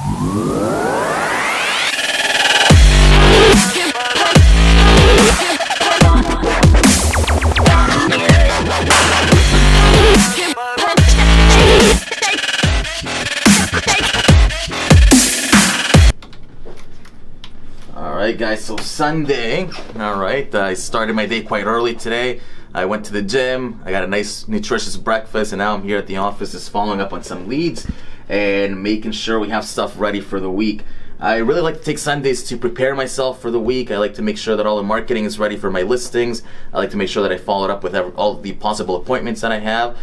Alright guys, so Sunday, alright, I started my day quite early today. I went to the gym, I got a nice nutritious breakfast, and now I'm here at the office just following up on some leads and making sure we have stuff ready for the week. I really like to take Sundays to prepare myself for the week. I like to make sure that all the marketing is ready for my listings. I like to make sure that I followed up with all the possible appointments that I have.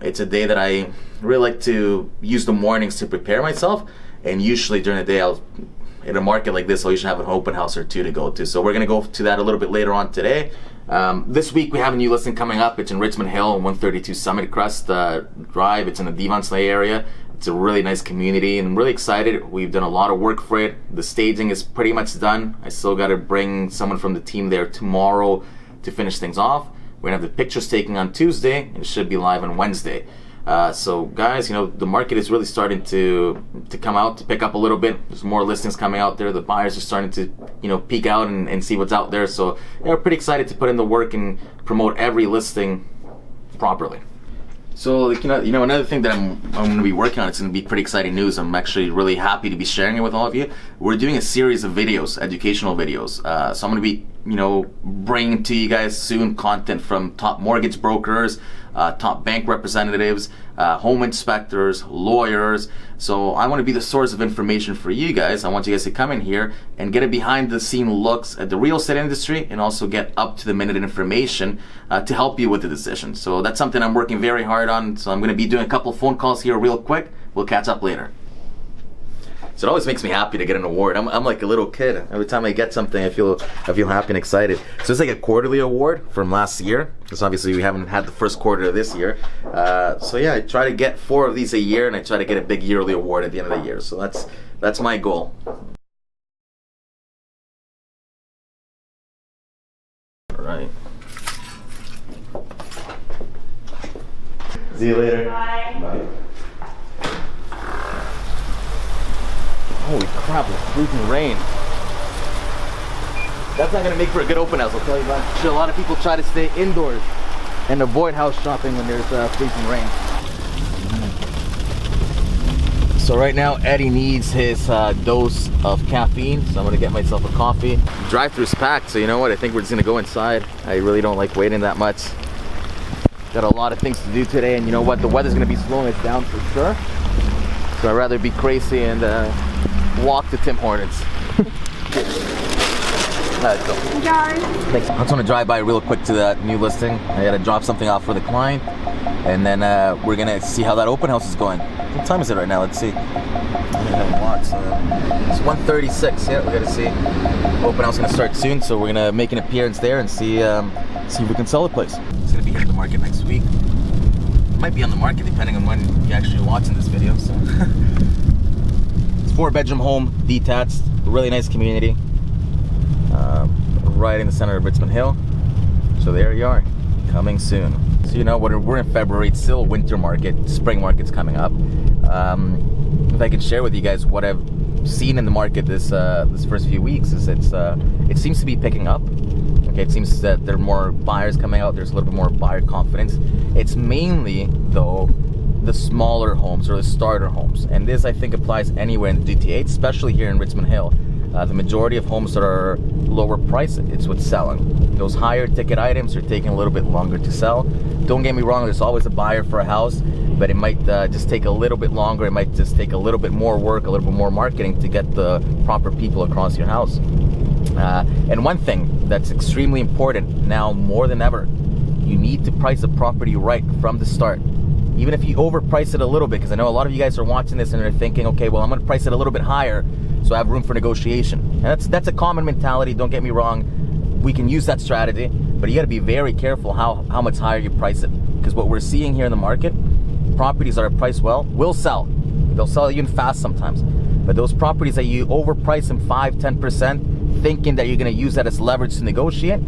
It's a day that I really like to use the mornings to prepare myself, and usually during the day in a market like this, I'll usually have an open house or two to go to. So we're going to go to that a little bit later on today. This week we have a new listing coming up. It's in Richmond Hill, 132 Summit Crest Drive. It's in the Devon Slay area. It's a really nice community, and I'm really excited. We've done a lot of work for it. The staging is pretty much done. I still got to bring someone from the team there tomorrow to finish things off. We're going to have the pictures taken on Tuesday, and it should be live on Wednesday. So guys, you know, the market is really starting to come out, to pick up a little bit. There's more listings coming out there. The buyers are starting to, you know, peek out and see what's out there. So yeah, we're pretty excited to put in the work and promote every listing properly. So you know, another thing that I'm going to be working on, it's going to be pretty exciting news. I'm actually really happy to be sharing it with all of you. We're doing a series of videos, educational videos. So I'm going to be, you know, bringing to you guys soon content from top mortgage brokers, top bank representatives, home inspectors, lawyers. So I want to be the source of information for you guys. I want you guys to come in here and get a behind the scene looks at the real estate industry, and also get up to the minute information to help you with the decision. So that's something I'm working very hard on. So I'm going to be doing a couple phone calls here real quick. We'll catch up later. So it always makes me happy to get an award. I'm like a little kid. Every time I get something, I feel happy and excited. So it's like a quarterly award from last year, because obviously we haven't had the first quarter of this year. So yeah, I try to get 4 of these a year, and I try to get a big yearly award at the end of the year. So that's my goal. All right. See you later. Bye. Bye. Holy crap, it's freezing rain. That's not going to make for a good open house, I'll tell you that. A lot of people try to stay indoors and avoid house shopping when there's freezing rain. So right now, Eddie needs his dose of caffeine, so I'm going to get myself a coffee. Drive-thru's packed, so you know what? I think we're just going to go inside. I really don't like waiting that much. Got a lot of things to do today, and you know what? The weather's going to be slowing us down for sure. So I'd rather be crazy and walk to Tim Hortons. Let's go. Thanks. I just want to drive by real quick to that new listing. I got to drop something off for the client, and then we're going to see how that open house is going. What time is it right now? Let's see. It's 1:36. Yeah, we got to see. Open house is going to start soon, so we're going to make an appearance there and see if we can sell the place. It's going to be here at the market next week. It might be on the market depending on when you're actually watching this video. So. It's 4-bedroom home, detached, really nice community, right in the center of Richmond Hill. So there you are, coming soon. So you know, we're in February. It's still a winter market. Spring market's coming up. If I can share with you guys what I've seen in the market this first few weeks, is it seems to be picking up. Okay, it seems that there are more buyers coming out. There's a little bit more buyer confidence. It's mainly though the smaller homes, or the starter homes, and this I think applies anywhere in the GTA, especially here in Richmond Hill. The majority of homes that are lower priced, it's what's selling. Those higher ticket items are taking a little bit longer to sell. Don't get me wrong, there's always a buyer for a house, but it might just take a little bit longer. It might just take a little bit more work, a little bit more marketing to get the proper people across your house. And one thing that's extremely important now more than ever, you need to price the property right from the start. Even if you overprice it a little bit, because I know a lot of you guys are watching this and they're thinking, okay, well, I'm going to price it a little bit higher so I have room for negotiation. And that's a common mentality. Don't get me wrong. We can use that strategy, but you got to be very careful how much higher you price it. Because what we're seeing here in the market, properties that are priced well will sell. They'll sell even fast sometimes. But those properties that you overprice them 5-10%, thinking that you're going to use that as leverage to negotiate,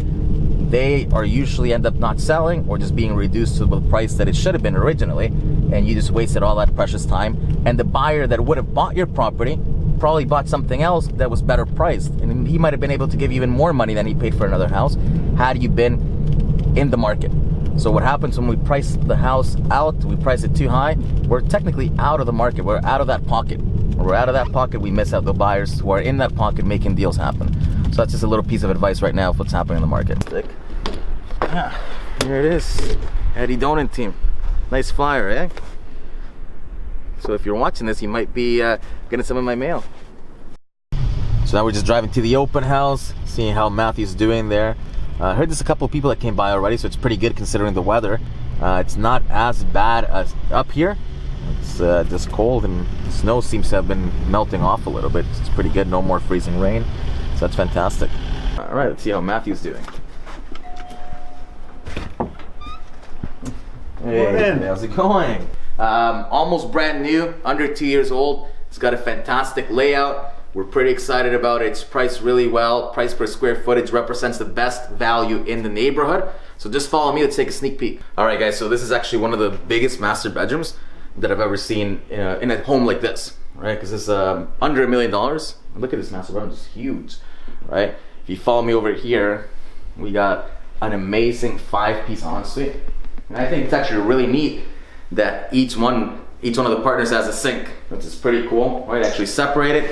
they are usually end up not selling or just being reduced to the price that it should have been originally, and you just wasted all that precious time. And the buyer that would have bought your property probably bought something else that was better priced, and he might have been able to give you even more money than he paid for another house had you been in the market. So what happens when we price the house out, we price it too high, we're technically out of the market, we're out of that pocket. When we're out of that pocket, we miss out the buyers who are in that pocket making deals happen. So that's just a little piece of advice right now of what's happening in the market. Yeah, here it is, Eddie Donan Team. Nice flyer, eh? So if you're watching this, you might be getting some of my mail. So now we're just driving to the open house, seeing how Matthew's doing there. I heard there's a couple of people that came by already, so it's pretty good considering the weather. It's not as bad as up here. It's just cold, and the snow seems to have been melting off a little bit. It's pretty good, no more freezing rain. So that's fantastic. All right, let's see how Matthew's doing. Hey, how's it going? Almost brand new, under 2 years old. It's got a fantastic layout. We're pretty excited about it. It's priced really well. Price per square footage represents the best value in the neighborhood. So just follow me, let's take a sneak peek. All right guys, so this is actually one of the biggest master bedrooms that I've ever seen in a home like this, right? Because it's under $1 million. Look at this master bedroom, it's huge, right? If you follow me over here, we got an amazing 5-piece ensuite. And I think it's actually really neat that each one of the partners has a sink, which is pretty cool, right? Actually separated.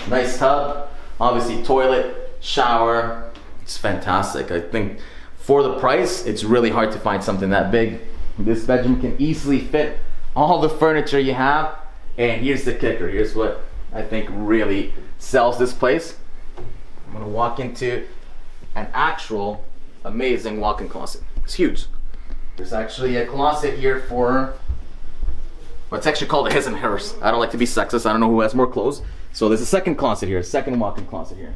Nice tub, obviously toilet, shower. It's fantastic. I think for the price, it's really hard to find something that big. This bedroom can easily fit all the furniture you have. And here's the kicker. Here's what I think really sells this place. I'm gonna walk into an actual amazing walk-in closet. It's huge. There's actually a closet here for, well, it's actually called a his and hers. I don't like to be sexist. I don't know who has more clothes. So there's a second closet here, a second walk-in closet here.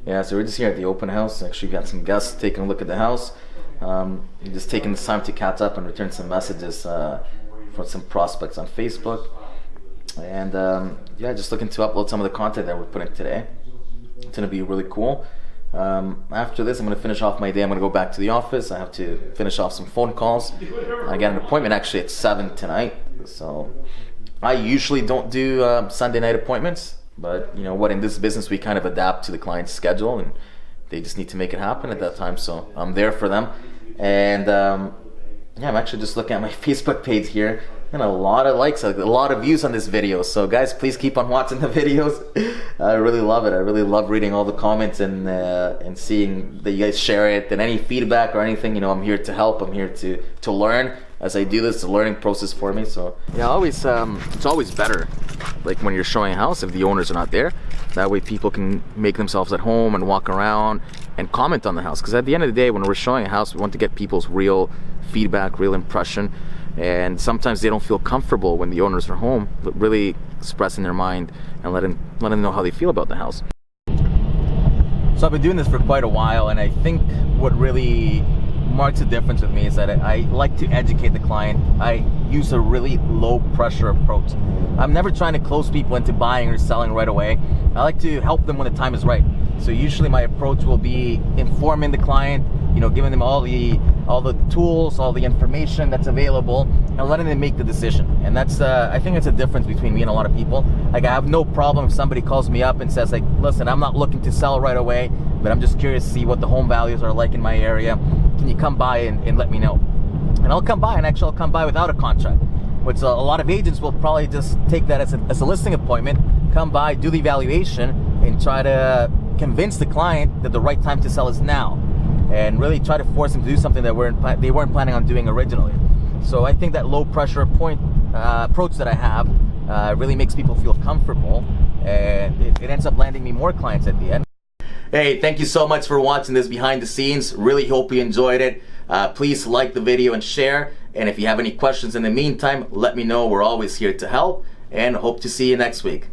Yeah, so we're just here at the open house. Actually got some guests taking a look at the house. Just taking this time to catch up and return some messages from some prospects on Facebook. And yeah, just looking to upload some of the content that we're putting today. It's gonna be really cool. After this, I'm gonna finish off my day. I'm gonna go back to the office. I have to finish off some phone calls. I got an appointment actually at 7 tonight. So I usually don't do Sunday night appointments, but you know what, in this business we kind of adapt to the client's schedule, and they just need to make it happen at that time, so I'm there for them. And yeah, I'm actually just looking at my Facebook page here, and a lot of likes, a lot of views on this video. So guys, please keep on watching the videos. I really love it. I really love reading all the comments and seeing that you guys share it, and any feedback or anything. You know, I'm here to help. I'm here to learn as I do this. It's a learning process for me. So yeah, always it's always better, like when you're showing a house, if the owners are not there. That way people can make themselves at home and walk around and comment on the house. Because at the end of the day, when we're showing a house, we want to get people's real feedback, real impression. And sometimes they don't feel comfortable when the owners are home, but really expressing their mind and letting them know how they feel about the house. So I've been doing this for quite a while, and I think what really marks a difference with me is that I like to educate the client. I use a really low pressure approach. I'm never trying to close people into buying or selling right away. I like to help them when the time is right. So usually my approach will be informing the client, you know, giving them all the tools, all the information that's available, and letting them make the decision. And that's I think it's a difference between me and a lot of people. Like, I have no problem if somebody calls me up and says, like, listen, I'm not looking to sell right away, but I'm just curious to see what the home values are like in my area. Can you come by and let me know? And I'll come by, and actually I'll come by without a contract, which a lot of agents will probably just take that as a listing appointment, come by, do the evaluation, and try to convince the client that the right time to sell is now, and really try to force them to do something that they weren't planning on doing originally. So I think that low pressure approach that I have really makes people feel comfortable, and it ends up landing me more clients at the end. Hey, thank you so much for watching this behind the scenes. Really hope you enjoyed it. Please like the video and share. And if you have any questions in the meantime, let me know. We're always here to help, and hope to see you next week.